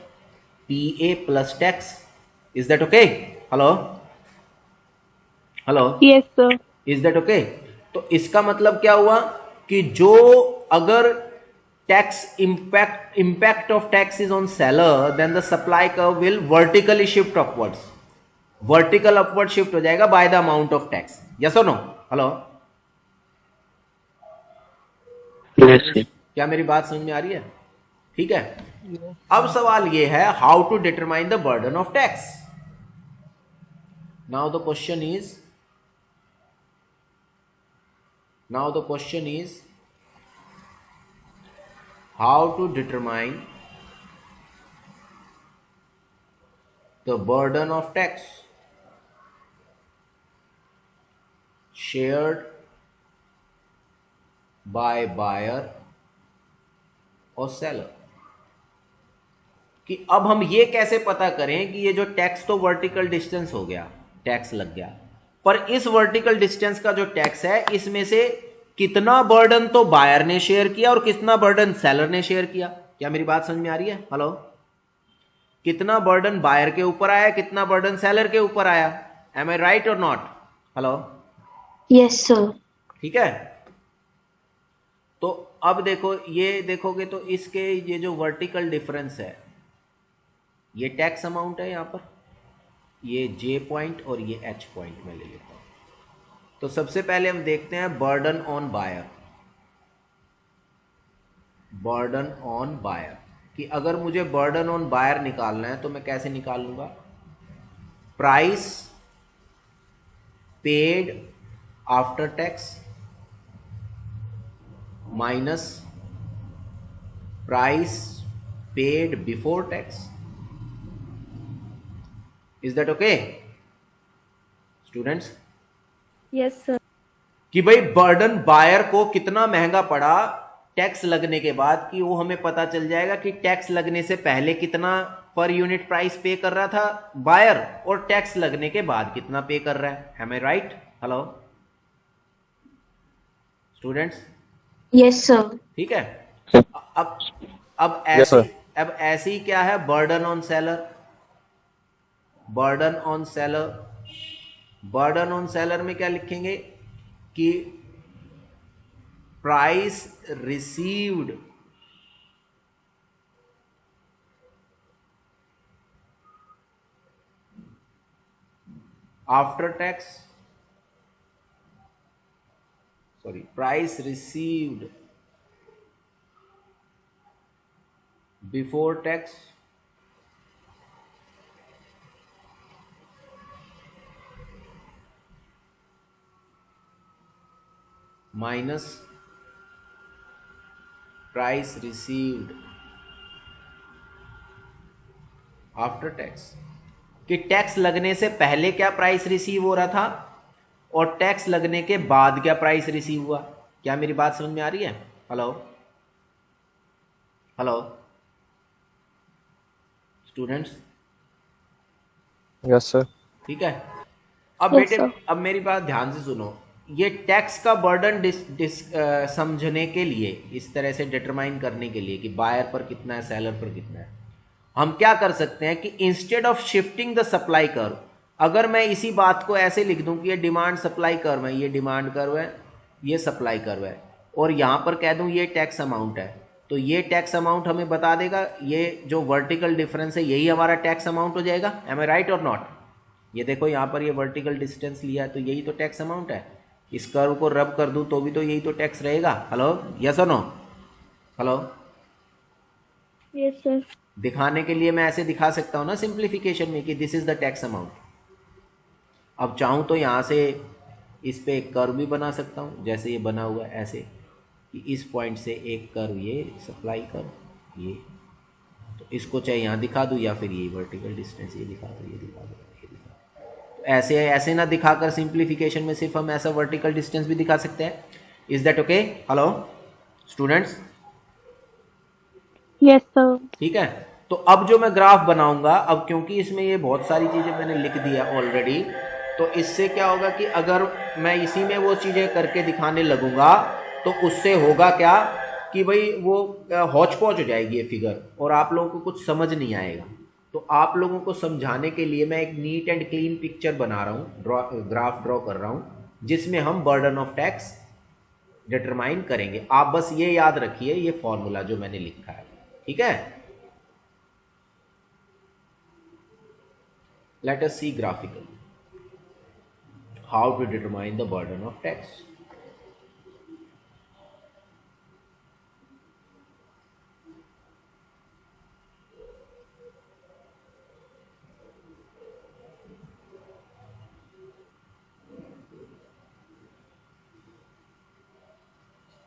PA plus tax. Is that okay? Hello? Yes, sir. Is that okay? तो इसका मतलब क्या हुआ कि जो अगर tax impact of tax is on seller, then the supply curve will vertically shift upwards. Vertical upward shift हो जाएगा by the amount of tax. Yes or no? Hello? Yes, sir. क्या मेरी बात समझ में आ रही है? ठीक है. अब सवाल ये है, how to determine the burden of tax. Now the question is how to determine the burden of tax shared by buyer और सेलर. कि अब हम ये कैसे पता करें कि ये जो टैक्स तो वर्टिकल डिस्टेंस हो गया, टैक्स लग गया, पर इस वर्टिकल डिस्टेंस का जो टैक्स है इसमें से कितना बर्डन तो बायर ने शेयर किया और कितना बर्डन सेलर ने शेयर किया. क्या मेरी बात समझ में आ रही है? हेलो, कितना बर्डन बायर के ऊपर आया, कितना बर्डन सेलर के ऊपर आया. एम आई राइट और नॉट? Hello, Yes, sir. ठीक है. तो अब देखो, ये देखोगे तो इसके ये जो वर्टिकल डिफरेंस है, ये टैक्स अमाउंट है, यहां पर ये J पॉइंट और ये H पॉइंट में ले लेता हूं. तो सबसे पहले हम देखते हैं burden on buyer. Burden on buyer, कि अगर मुझे बर्डन ऑन बायर निकालना है तो मैं कैसे निकाल लूंगा, price paid after tax minus price paid before tax. Is that okay students? Yes, sir. कि भाई बर्डन बायर को कितना महंगा पड़ा टैक्स लगने के बाद कि वो हमें पता चल जाएगा कि टैक्स लगने से पहले कितना पर यूनिट प्राइस पे कर रहा था बायर और टैक्स लगने के बाद कितना पे कर रहा है. Am I right? Hello students, Yes, sir. ठीक है. अब Yes, sir. अब ऐसे ही क्या है, burden on seller. Burden on seller, burden on seller में क्या लिखेंगे कि price received after tax, sorry, price received before tax minus price received after tax. कि टैक्स लगने से पहले क्या प्राइस रिसीव हो रहा था और टैक्स लगने के बाद क्या प्राइस रिसीव हुआ. क्या मेरी बात समझ में आ रही है? Hello hello students, yes sir. ठीक है. अब Yes, बेटे sir. अब मेरी बात ध्यान से सुनो. ये टैक्स का बर्डन समझने के लिए, इस तरह से डिटरमाइन करने के लिए कि बायर पर कितना है, सेलर पर कितना है, हम क्या कर सकते हैं कि instead of shifting the supply curve, अगर मैं इसी बात को ऐसे लिख दूं कि ये डिमांड सप्लाई कर्व है, ये डिमांड कर्व है, ये सप्लाई कर्व है, और यहाँ पर कह दूं ये टैक्स अमाउंट है, तो ये टैक्स अमाउंट हमें बता देगा, ये जो वर्टिकल डिफरेंस है यही हमारा टैक्स अमाउंट हो जाएगा. एम आई राइट और नॉट? ये देखो यहाँ पर ये वर्टिकल डिस्टेंस लिया है, तो यही तो टैक्स अमाउंट है. इस कर्व को रब कर दूं तो भी तो यही तो टैक्स रहेगा. हेलो, यस और नो? Hello, Yes, sir. दिखाने के लिए मैं ऐसे दिखा सकता हूँ ना सिंप्लीफिकेशन में कि this is the tax amount. अब चाहूँ तो यहाँ से इस पे एक कर्व भी बना सकता हूँ, जैसे ये बना हुआ है ऐसे कि इस पॉइंट से एक कर्व, ये सप्लाई कर्व, ये, तो इसको चाहे यहाँ दिखा दूँ या फिर ये वर्टिकल डिस्टेंस ये दिखा दूँ, ये दिखा दूँ, ये दिखा दूँ. तो ऐसे ऐसे ना दिखाकर सिंप्लीफिकेशन में सिर्फ हम ऐसा वर्टिकल डिस्टेंस भी दिखा सकते हैं. Is that okay? Hello students, Yes, sir. ठीक है. तो अब जो मैं ग्राफ बनाऊंगा, अब क्योंकि इसमें ये बहुत सारी चीज़ें मैंने लिख दिया ऑलरेडी, तो इससे क्या होगा कि अगर मैं इसी में वो चीज़ें करके दिखाने लगूंगा तो उससे होगा क्या कि भाई वो हौच पौच हो जाएगी ये फिगर और आप लोगों को कुछ समझ नहीं आएगा. तो आप लोगों को समझाने के लिए मैं एक नीट एंड क्लीन पिक्चर बना रहा हूँ, ग्राफ ड्रॉ कर रहा हूँ, जिसमें हम बर्डन ऑफ टैक्स डिटरमाइन करेंगे. आप बस ये याद रखिए ये फॉर्मूला जो मैंने लिखा है, ठीक है. Let us see graphically how to determine the burden of tax.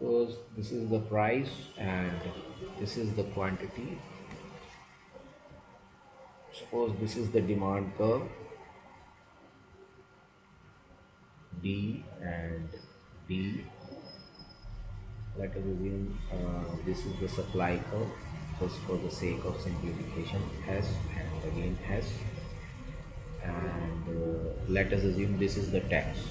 Suppose this is the price and this is the quantity. Suppose this is the demand curve, D and D. Let us assume this is the supply curve, just for the sake of simplification, S and again S. And let us assume this is the tax.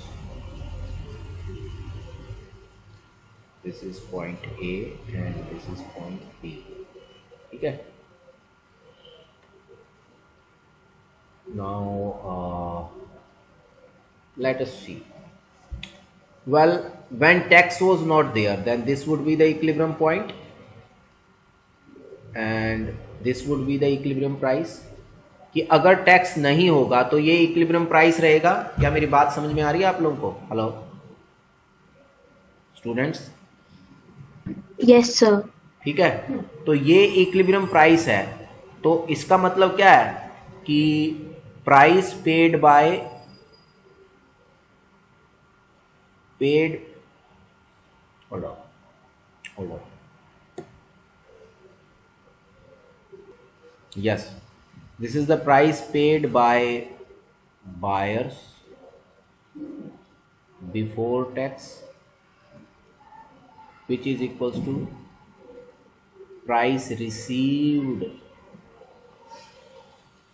This is point A and this is point B. Okay. Now let us see. Well, when tax was not there, then this would be the equilibrium point and this would be the equilibrium price. कि अगर tax नहीं होगा तो ये equilibrium price रहेगा. क्या मेरी बात समझ में आ रही है आप लोगों को? Hello students, Yes, sir. ठीक है. तो ये इक्विलिब्रियम प्राइस है, तो इसका मतलब क्या है कि price paid bye paid, hold on, yes, this is the price paid by buyers before tax, which is equals to price received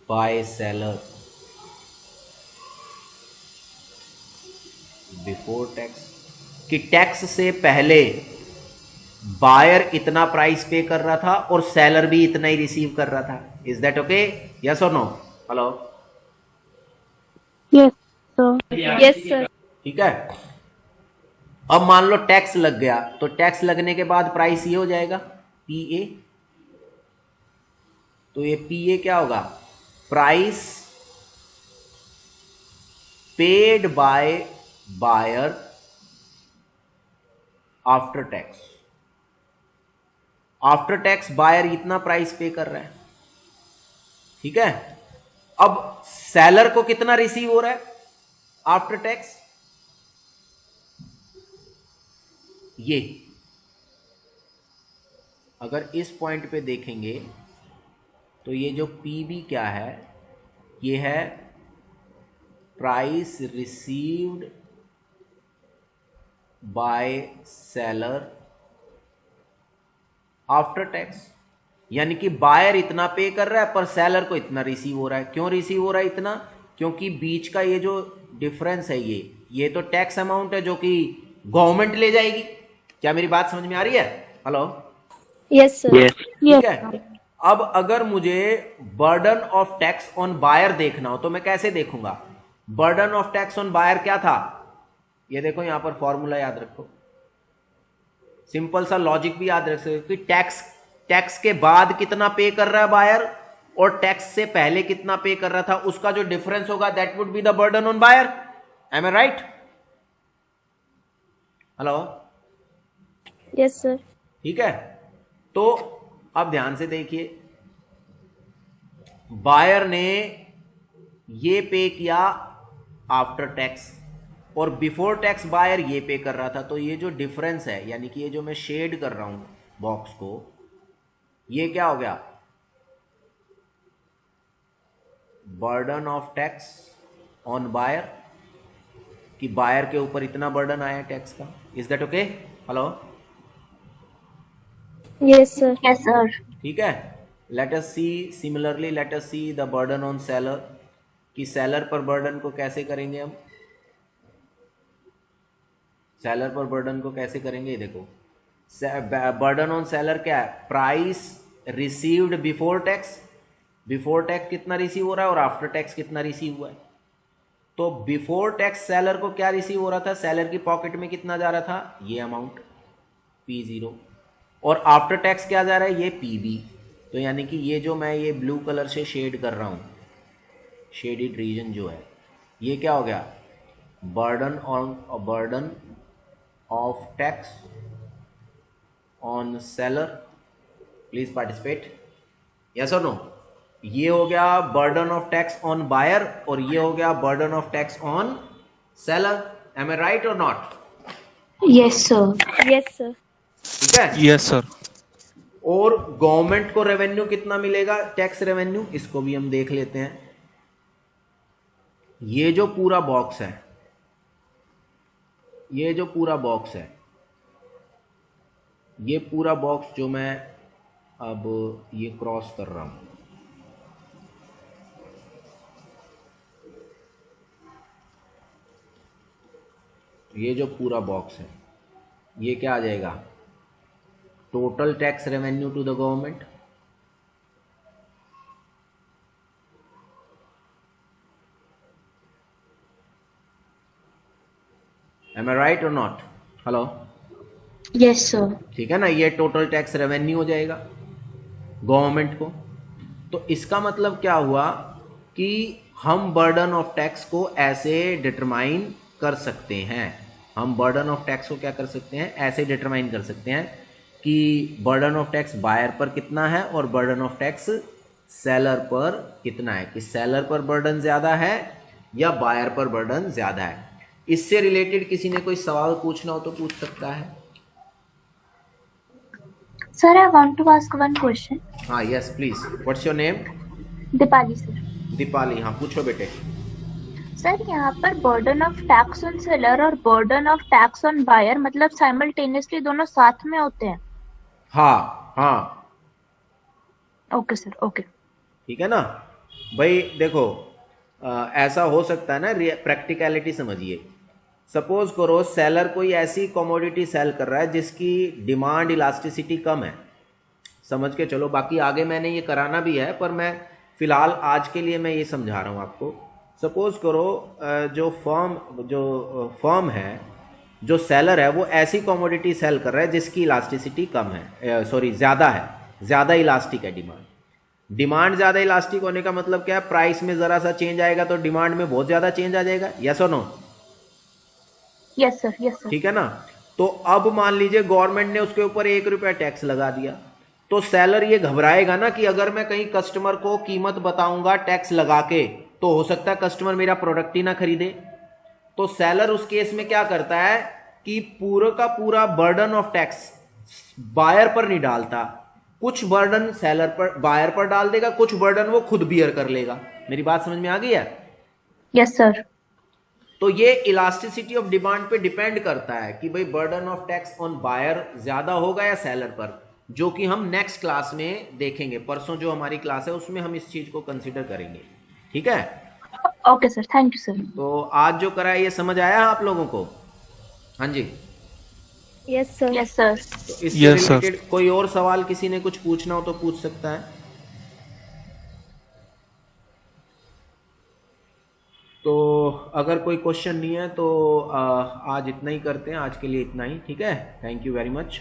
by seller before tax, कि टैक्स से पहले बायर इतना प्राइस पे कर रहा था और सेलर भी इतना ही रिसीव कर रहा था. Is that okay? यस और no? Hello, Yes, sir. Yes, sir. ठीक है. अब मान लो टैक्स लग गया, तो टैक्स लगने के बाद प्राइस ये हो जाएगा पी ए. तो ये पी ए क्या होगा? Price paid by buyer after tax. After tax buyer इतना प्राइस पे कर रहा है, ठीक है. अब सेलर को कितना रिसीव हो रहा है आफ्टर टैक्स? ये अगर इस पॉइंट पे देखेंगे तो ये जो पीबी क्या है, ये है price received by seller after tax. यानी कि बायर इतना पे कर रहा है पर सेलर को इतना रिसीव हो रहा है. क्यों रिसीव हो रहा है इतना? क्योंकि बीच का ये जो डिफरेंस है, ये तो टैक्स अमाउंट है जो कि गवर्नमेंट ले जाएगी. क्या मेरी बात समझ में आ रही है? Hello, Yes, sir. Yes. ठीक है. अब अगर मुझे burden of tax on buyer देखना हो तो मैं कैसे देखूंगा? Burden of tax on buyer क्या था? ये देखो यहां पर फॉर्मूला याद रखो, सिंपल सा लॉजिक भी याद रख सकते हो कि टैक्स के बाद कितना पे कर रहा है बायर और टैक्स से पहले कितना पे कर रहा था, उसका जो डिफरेंस होगा that would be the burden on buyer. Am I right? Hello, Yes, sir. ठीक है. तो अब ध्यान से देखिए, बायर ने ये पे किया आफ्टर टैक्स और बिफोर टैक्स बायर ये पे कर रहा था. तो ये जो डिफरेंस है, यानी कि ये जो मैं शेड कर रहा हूं बॉक्स को, ये क्या हो गया? Burden of tax on buyer, कि बायर के ऊपर इतना बर्डन आया टैक्स का. Is that okay? Hello, Yes, sir. Yes, sir. ठीक है. Let us see similarly, let us see the burden on seller, कि सेलर पर बर्डन को कैसे करेंगे हम? सेलर पर बर्डन को कैसे करेंगे? ये देखो, बर्डन ऑन सेलर क्या है? Price received before tax. Before tax कितना रिसीव हो रहा है और आफ्टर टैक्स कितना रिसीव हुआ है. तो बिफोर टैक्स सेलर को क्या रिसीव हो रहा था? सेलर की पॉकेट में कितना जा रहा था? ये अमाउंट P0. और आफ्टर टैक्स क्या जा रहा है? ये PB. तो यानी कि ये जो मैं ये ब्लू कलर से शेड कर रहा हूँ, शेडिड रीजन जो है, ये क्या हो गया? Burden of tax on seller. Please participate. Yes और नो? ये हो गया burden of tax on buyer और ये हो गया burden of tax on seller. Am I right और not? Yes, sir. Yes, sir. ठीक है. Yes sir. और गवर्नमेंट को रेवेन्यू कितना मिलेगा? Tax revenue. इसको भी हम देख लेते हैं. ये जो पूरा बॉक्स है, ये जो पूरा बॉक्स है, ये पूरा बॉक्स जो मैं अब ये क्रॉस कर रहा हूं, ये जो पूरा बॉक्स है, ये क्या आ जाएगा? Total tax revenue to the government. Am I right और नॉट? Hello, Yes, sir. ठीक है ना. ये टोटल टैक्स रेवेन्यू हो जाएगा गवर्नमेंट को. तो इसका मतलब क्या हुआ कि हम बर्डन ऑफ टैक्स को ऐसे डिटरमाइन कर सकते हैं. हम बर्डन ऑफ टैक्स को क्या कर सकते हैं? ऐसे डिटरमाइन कर सकते हैं कि बर्डन ऑफ टैक्स बायर पर कितना है और बर्डन ऑफ टैक्स सेलर पर कितना है, कि सेलर पर बर्डन ज़्यादा है या बायर पर बर्डन ज़्यादा है. इससे रिलेटेड किसी ने कोई सवाल पूछना हो तो पूछ सकता है. Sir, I want to ask one question. हाँ, yes please. What's your name? Dipali, sir. Dipali. हाँ, पूछो बेटे. सर, यहाँ पर burden of tax on seller और burden of tax on buyer मतलब साइमल्टेनियसली दोनों साथ में होते हैं. हाँ हाँ, ओके सर, ओके। ठीक है ना भाई। देखो ऐसा हो सकता है ना, प्रैक्टिकलिटी समझिए। सपोज करो सेलर कोई ऐसी कमोडिटी सेल कर रहा है जिसकी डिमांड इलास्टिसिटी कम है, समझ के चलो, बाकी आगे मैंने ये कराना भी है, पर मैं फिलहाल आज के लिए मैं ये समझा रहा हूँ आपको। सपोज करो जो फर्म है, जो सेलर है, वो ऐसी कमोडिटी सेल कर रहा है जिसकी इलास्टिसिटी कम है, सॉरी ज़्यादा है, ज़्यादा इलास्टिक है डिमांड ज़्यादा इलास्टिक होने का मतलब क्या है? प्राइस में ज़रा सा चेंज आएगा तो डिमांड में बहुत ज़्यादा चेंज आ जाएगा, यस और no? Yes sir, yes sir. ठीक है ना। तो अब मान लीजिए गवर्नमेंट ने उसके ऊपर 1 रुपया टैक्स लगा दिया, तो सेलर ये घबराएगा ना कि अगर मैं कहीं कस्टमर को कीमत बताऊंगा टैक्स लगा के तो हो सकता है कस्टमर मेरा प्रोडक्ट ही ना खरीदे। तो सेलर उस केस में क्या करता है कि पूरा का पूरा बर्डन ऑफ टैक्स बायर पर नहीं डालता, कुछ बर्डन सेलर पर, बायर पर डाल देगा, कुछ बर्डन वो खुद बियर कर लेगा। मेरी बात समझ में आ गई है? Yes sir. तो ये इलास्टिसिटी ऑफ डिमांड पे डिपेंड करता है कि भाई burden of tax on buyer ज्यादा होगा या सेलर पर, जो कि हम नेक्स्ट क्लास में देखेंगे। परसों जो हमारी क्लास है उसमें हम इस चीज को कंसीडर करेंगे। ठीक है? Okay sir, thank you sir. तो आज जो करा है ये समझ आया आप लोगों को? हाँ जी। Yes sir. Yes sir. तो इससे रिलेटेड कोई और सवाल किसी ने कुछ पूछना हो तो पूछ सकता है। तो अगर कोई क्वेश्चन नहीं है तो आज इतना ही करते हैं, आज के लिए इतना ही। ठीक है, थैंक यू वेरी मच।